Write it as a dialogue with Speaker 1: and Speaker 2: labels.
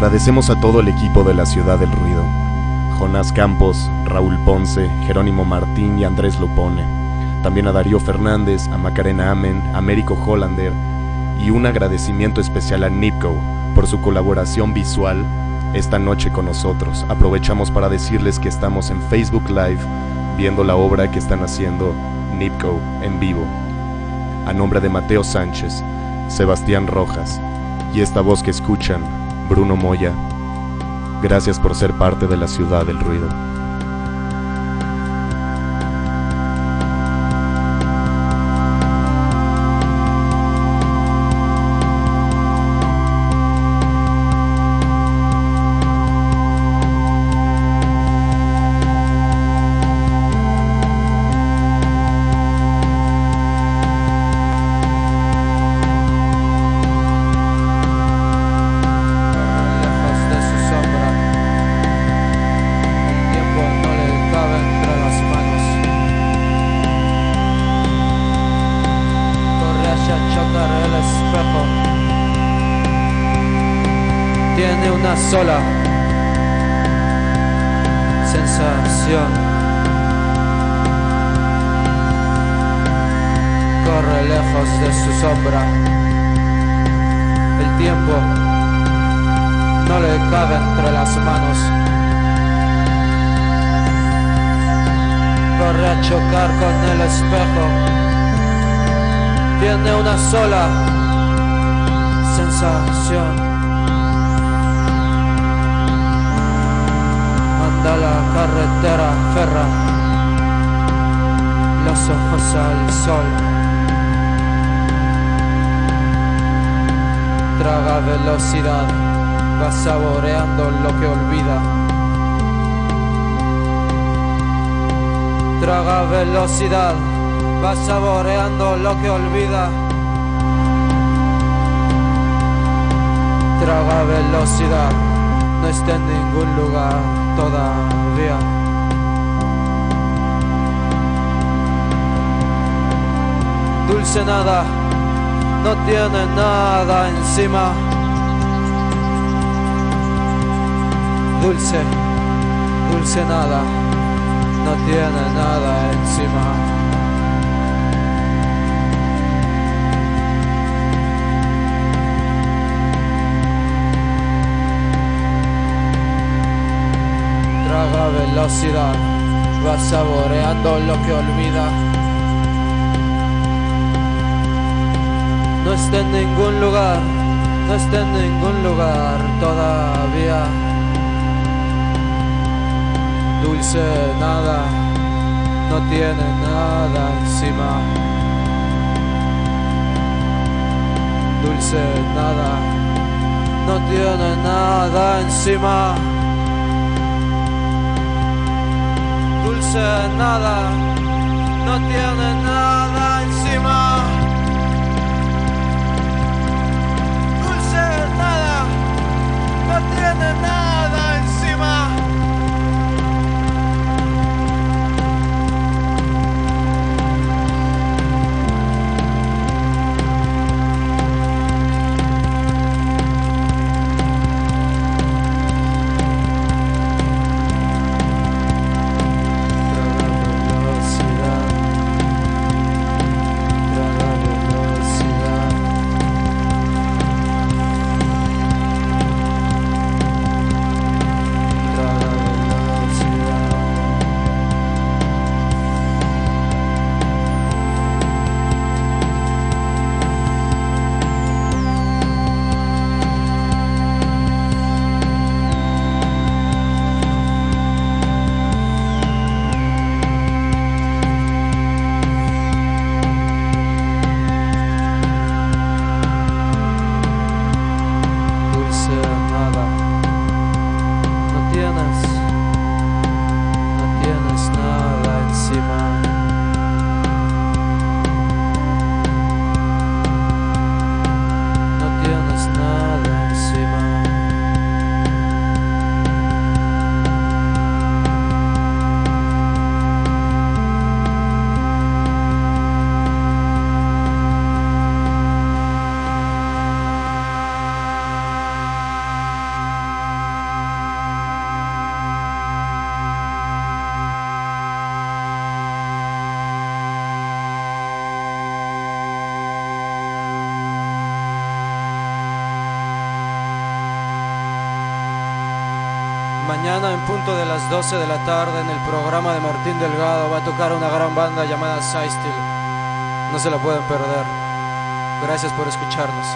Speaker 1: Agradecemos a todo el equipo de la Ciudad del Ruido: Jonás Campos, Raúl Ponce, Jerónimo Martín y Andrés Lupone. También a Darío Fernández, a Macarena Amen, a Américo Hollander, y un agradecimiento especial a Nipco por su colaboración visual esta noche con nosotros. Aprovechamos para decirles que estamos en Facebook Live viendo la obra que están haciendo Nipco en vivo. A nombre de Mateo Sánchez, Sebastián Rojas y esta voz que escuchan, Bruno Moya, gracias por ser parte de la Ciudad del Ruido.
Speaker 2: Tiene una sola sensación: corre lejos de su sombra. El tiempo no le cabe entre las manos. Corre a chocar con el espejo. Tiene una sola sensación: anda la carretera ferra, los ojos al sol. Traga velocidad, va saboreando lo que olvida. Traga velocidad, va saboreando lo que olvida. Traga velocidad, no está en ningún lugar todavía. Dulce nada, no tiene nada encima. Dulce, dulce nada, no tiene nada encima. Traga velocidad, va saboreando lo que olvida. No está en ningún lugar, no está en ningún lugar todavía. Dulce nada, no tiene nada encima. Dulce nada, no tiene nada encima. Dulce nada, no tiene nada encima. Dulce nada, no tiene nada encima. Mañana en punto de las 12 de la tarde en el programa de Martín Delgado va a tocar una gran banda llamada Systil. No se la pueden perder. Gracias por escucharnos.